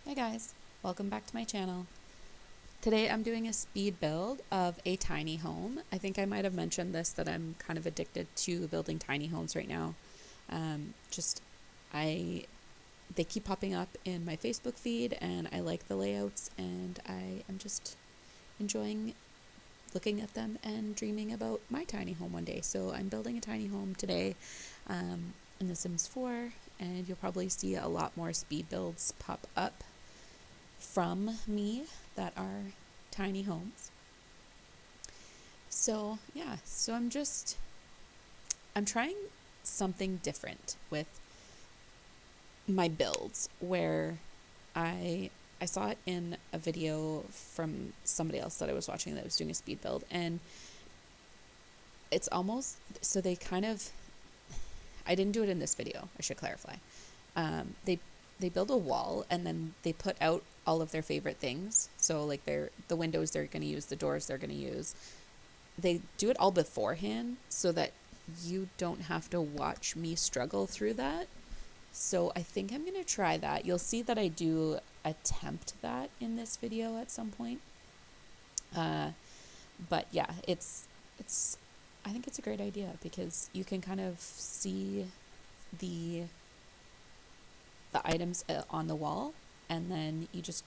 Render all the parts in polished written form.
Hi guys, welcome back to my channel. Today I'm doing a speed build of a tiny home. I think I might have mentioned this, that I'm kind of addicted to building tiny homes right now. Just I They keep popping up in my Facebook feed and I like the layouts and I am just enjoying looking at them and dreaming about my tiny home one day. So I'm building a tiny home today in The Sims 4, and you'll probably see a lot more speed builds pop up from me that are tiny homes. So yeah, I'm trying something different with my builds where I saw it in a video from somebody else that I was watching that was doing a speed build, and it's almost so they kind of I didn't do it in this video, I should clarify. They build a wall and then they put out all of their favorite things. So like the windows they're going to use, the doors they're going to use. They do it all beforehand so that you don't have to watch me struggle through that. So I think I'm going to try that. You'll see that I do attempt that in this video at some point. But yeah, it's I think it's a great idea because you can kind of see the items on the wall, and then you just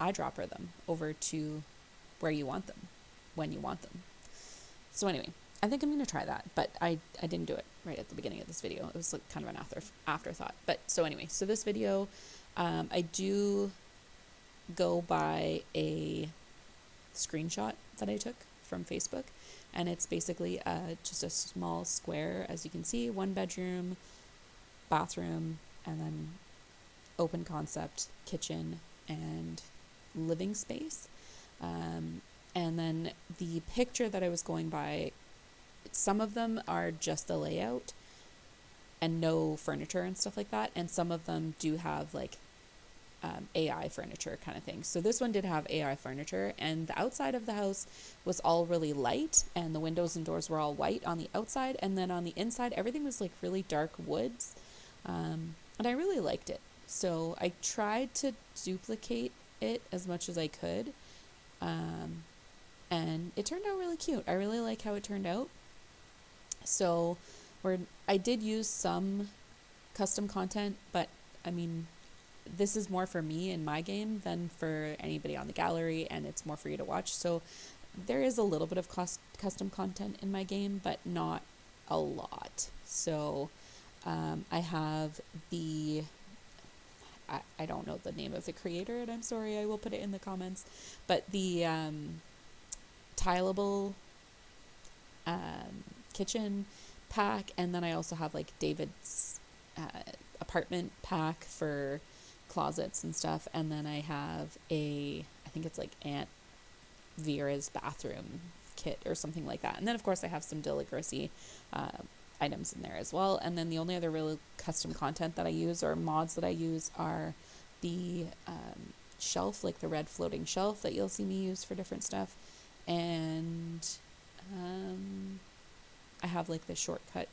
eyedropper them over to where you want them when you want them. So anyway, I think I'm going to try that, but I didn't do it right at the beginning of this video. It was like kind of an afterthought. But so anyway, so this video, I do go by a screenshot that I took from Facebook, and it's basically just a small square, as you can see, 1 bedroom, bathroom, and then open concept kitchen and living space. And then the picture that I was going by, some of them are just the layout and no furniture and stuff like that, and some of them do have like AI furniture kind of thing. So this one did have AI furniture, and the outside of the house was all really light, and the windows and doors were all white on the outside, and then on the inside everything was like really dark woods, and I really liked it. So I tried to duplicate it as much as I could, and it turned out really cute. I really like how it turned out. So I did use some custom content, but I mean, this is more for me in my game than for anybody on the gallery, and it's more for you to watch. So there is a little bit of custom content in my game, but not a lot. So I have I don't know the name of the creator, and I'm sorry, I will put it in the comments, but the tileable kitchen pack, and then I also have like David's apartment pack for closets and stuff, and then I have I think it's like Aunt Vera's bathroom kit or something like that, and then of course I have some Deligracy items in there as well. And then the only other really custom content that I use or mods that I use are the shelf, like the red floating shelf that you'll see me use for different stuff, and I have like the shortcut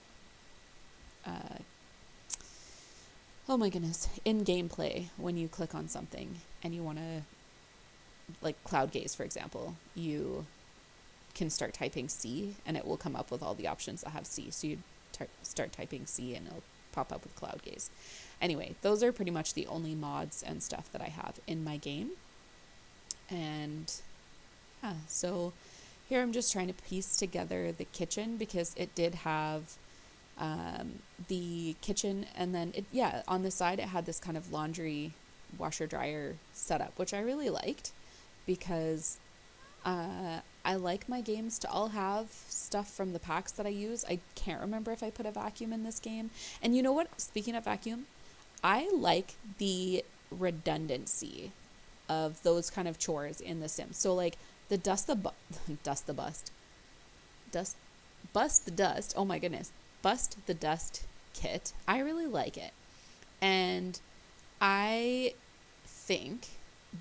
oh my goodness, in gameplay, when you click on something and you want to, like cloud gaze for example, you can start typing C and it will come up with all the options that have C. So you start typing C and it'll pop up with cloud gaze. Anyway, those are pretty much the only mods and stuff that I have in my game. And yeah, so here I'm just trying to piece together the kitchen because it did have the kitchen, and then on the side it had this kind of laundry washer dryer setup, which I really liked because I like my games to all have stuff from the packs that I use. I can't remember if I put a vacuum in this game. And you know what? Speaking of vacuum, I like the redundancy of those kind of chores in The Sims. So like the bust the dust. Oh my goodness. Bust the dust kit. I really like it. And I think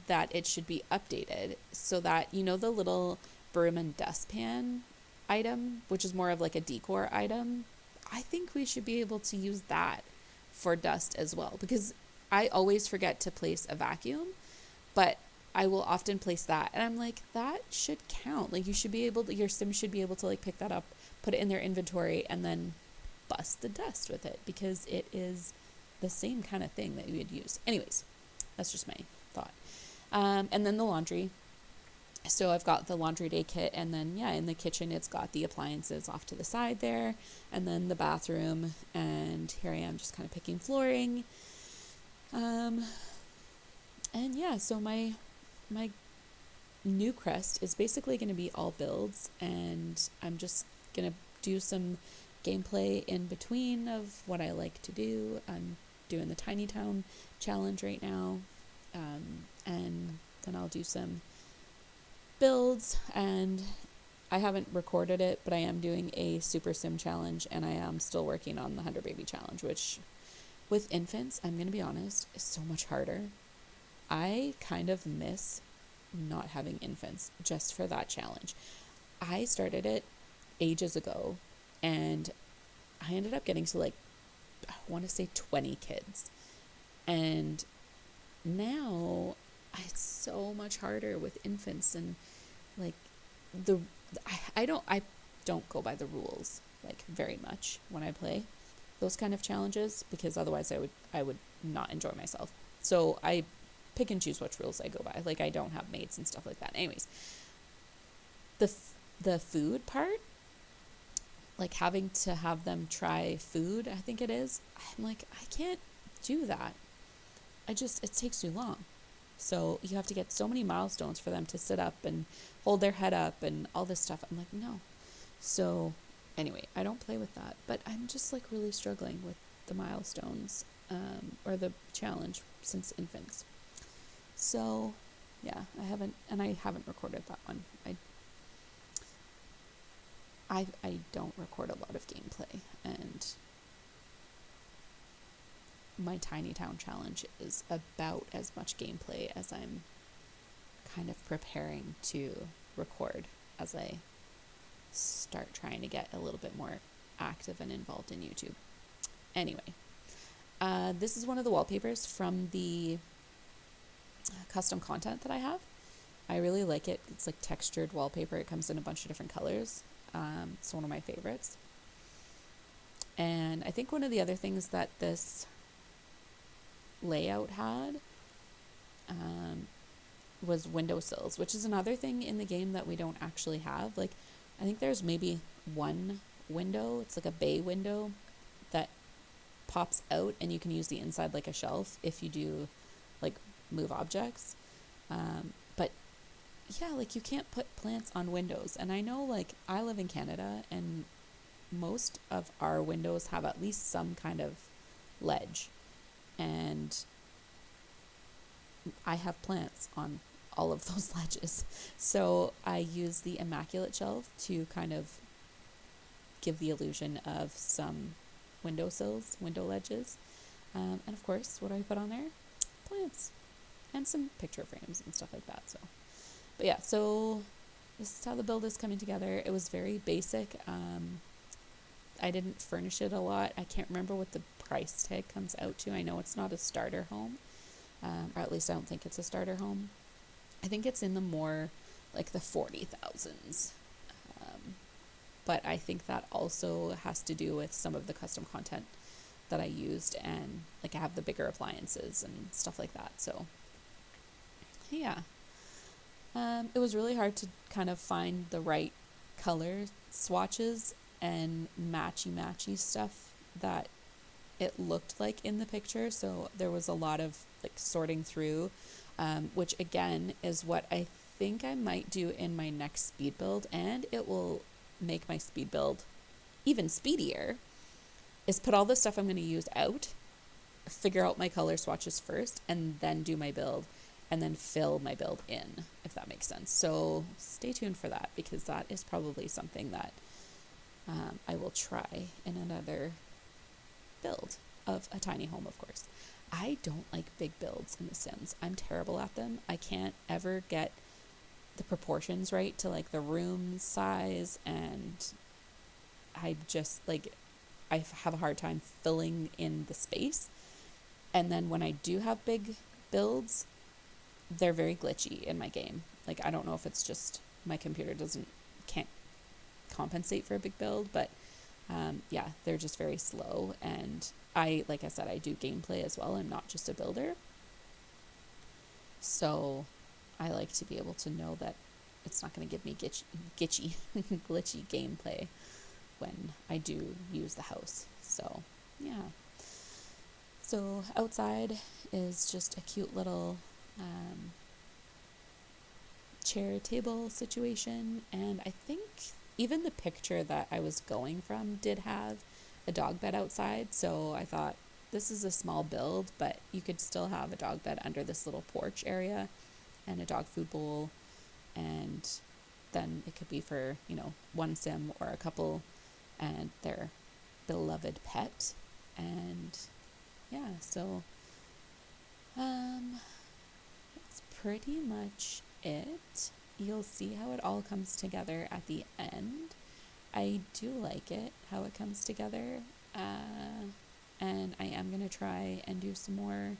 that it should be updated so that, you know, the little broom and dustpan item, which is more of like a decor item, I think we should be able to use that for dust as well, because I always forget to place a vacuum, but I will often place that. And I'm like, that should count. Like, you should be able to, your sim should be able to like pick that up, put it in their inventory, and then bust the dust with it, because it is the same kind of thing that you would use. Anyways, that's just my thought. And then the laundry. So I've got the laundry day kit, and then in the kitchen it's got the appliances off to the side there, and then the bathroom, and here I am just kind of picking flooring. And so my new crest is basically going to be all builds, and I'm just going to do some gameplay in between of what I like to do. I'm doing the Tiny Town challenge right now, and then I'll do some builds, and I haven't recorded it, but I am doing a Super Sim challenge, and I am still working on the 100 Baby challenge, which with infants, I'm going to be honest, is so much harder. I kind of miss not having infants just for that challenge. I started it ages ago, and I ended up getting to like, I want to say 20 kids. And now it's so much harder with infants, and like I don't go by the rules like very much when I play those kind of challenges, because otherwise I would not enjoy myself. So I pick and choose which rules I go by. Like, I don't have mates and stuff like that. Anyways, the food part, like having to have them try food, I think it is, I'm like, I can't do that. It takes too long. So you have to get so many milestones for them to sit up and hold their head up and all this stuff. I'm like, no. So anyway, I don't play with that, but I'm just like really struggling with the milestones, or the challenge since infants. So yeah, I haven't recorded that one. I don't record a lot of gameplay, and my Tiny Town challenge is about as much gameplay as I'm kind of preparing to record as I start trying to get a little bit more active and involved in YouTube. Anyway, this is one of the wallpapers from the custom content that I have. I really like it. It's like textured wallpaper. It comes in a bunch of different colors. It's one of my favorites. And I think one of the other things that this layout had was windowsills, which is another thing in the game that we don't actually have. Like, I think there's maybe one window, it's like a bay window that pops out, and you can use the inside like a shelf if you do like move objects. But yeah, like, you can't put plants on windows. And I know, like, I live in Canada, and most of our windows have at least some kind of ledge, and I have plants on all of those ledges. So I use the immaculate shelf to kind of give the illusion of some windowsills, window ledges. And of course, what do I put on there? Plants and some picture frames and stuff like that. But yeah, so this is how the build is coming together. It was very basic. I didn't furnish it a lot. I can't remember what the price tag comes out to. I know it's not a starter home, or at least I don't think it's a starter home. I think it's in the more like the 40,000s. But I think that also has to do with some of the custom content that I used, and like I have the bigger appliances and stuff like that. So yeah, it was really hard to kind of find the right color swatches and matchy stuff that it looked like in the picture. So there was a lot of like sorting through, which again is what I think I might do in my next speed build, and it will make my speed build even speedier, is put all the stuff I'm going to use out, figure out my color swatches first, and then do my build, and then fill my build in, if that makes sense. So stay tuned for that, because that is probably something that I will try in another build of a tiny home, of course. I don't like big builds in The Sims. I'm terrible at them. I can't ever get the proportions right to like the room size, and I just like, I have a hard time filling in the space. And then when I do have big builds, they're very glitchy in my game. Like, I don't know if it's just my computer can't compensate for a big build, but yeah, they're just very slow. And like I said, I do gameplay as well. I'm not just a builder. So I like to be able to know that it's not going to give me glitchy gameplay when I do use the house. So yeah. So outside is just a cute little chair table situation, and I think even the picture that I was going from did have a dog bed outside, so I thought this is a small build, but you could still have a dog bed under this little porch area and a dog food bowl, and then it could be for, one sim or a couple and their beloved pet. And yeah, so that's pretty much it. You'll see how it all comes together at the end. I do like it, how it comes together. And I am going to try and do some more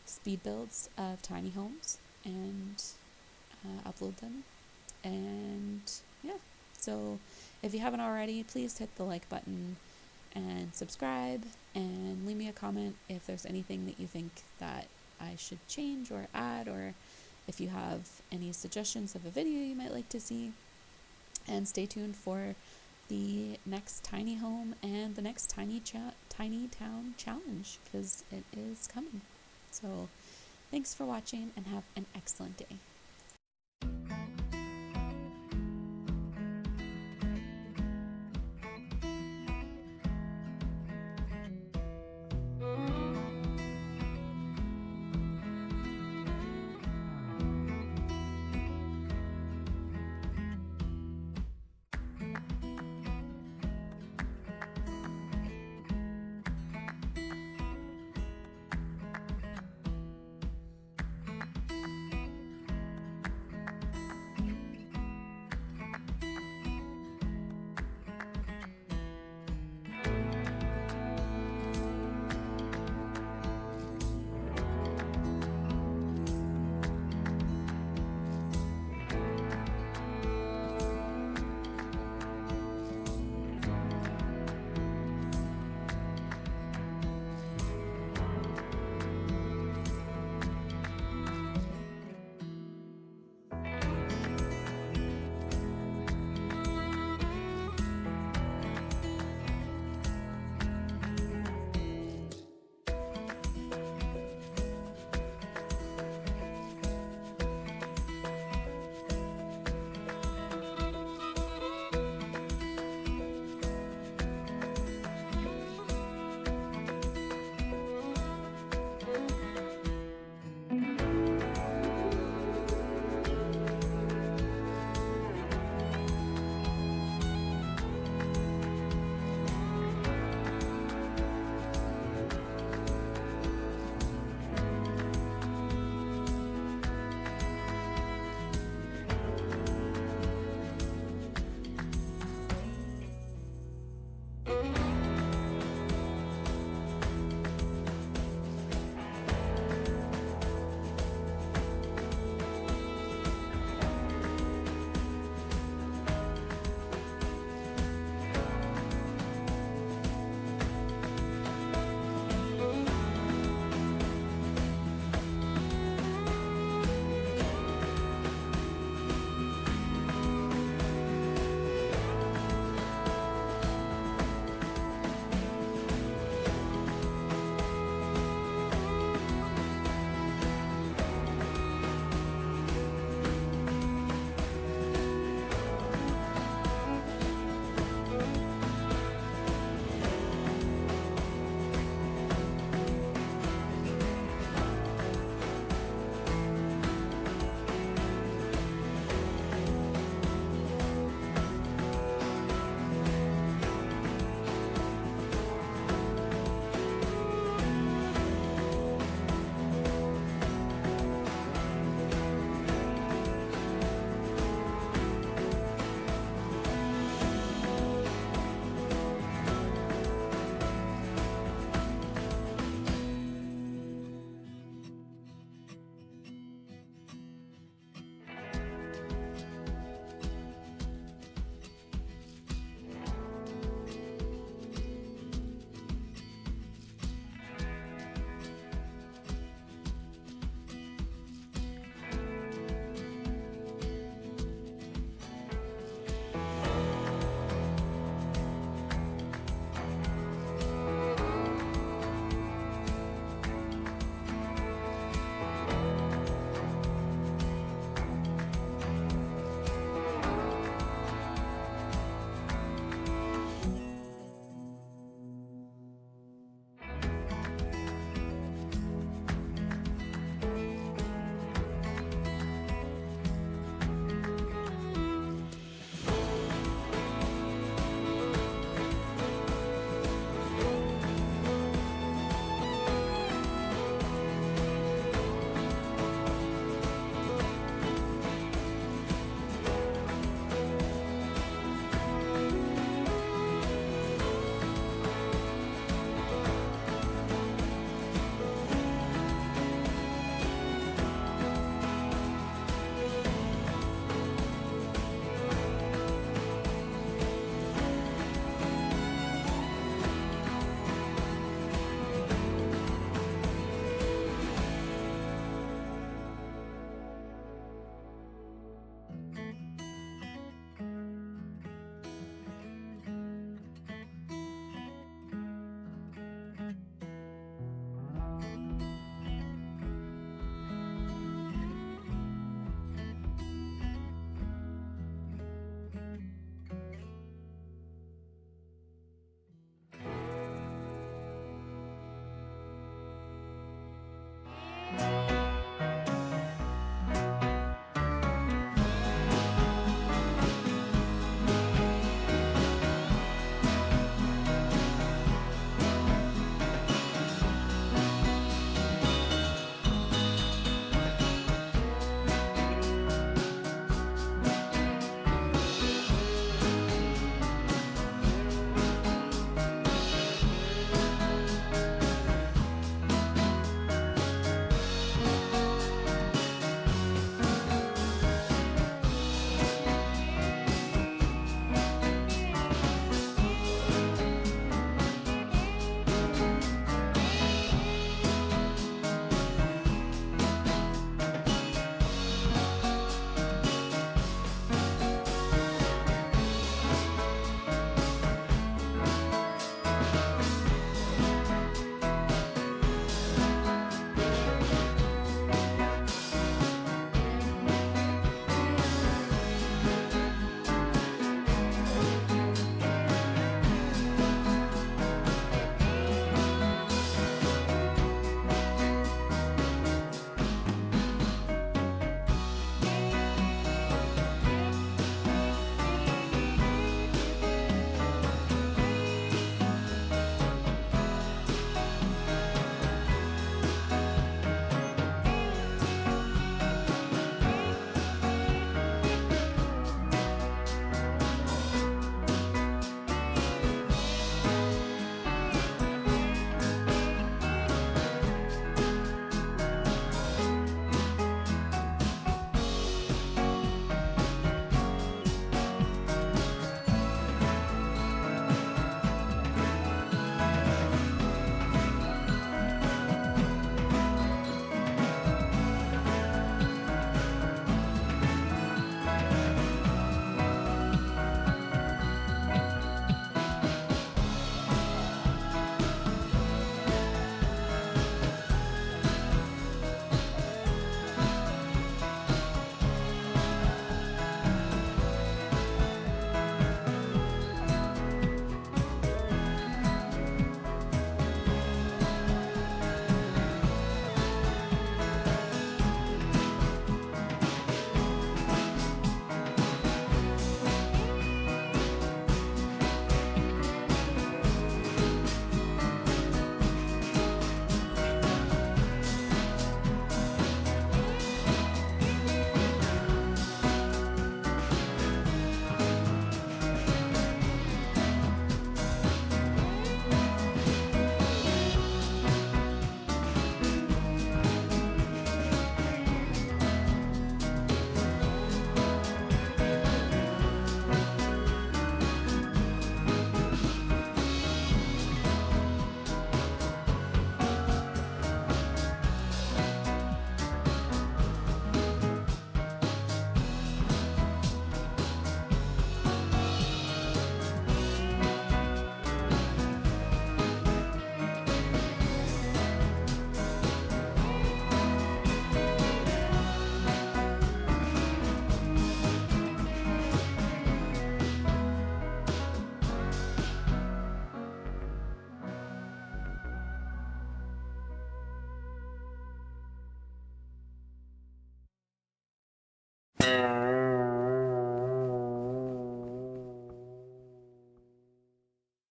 speed builds of tiny homes and upload them. And yeah, so if you haven't already, please hit the like button and subscribe, and leave me a comment if there's anything that you think that I should change or add, or if you have any suggestions of a video you might like to see. And stay tuned for the next tiny home and the next tiny town challenge, because it is coming. So thanks for watching and have an excellent day.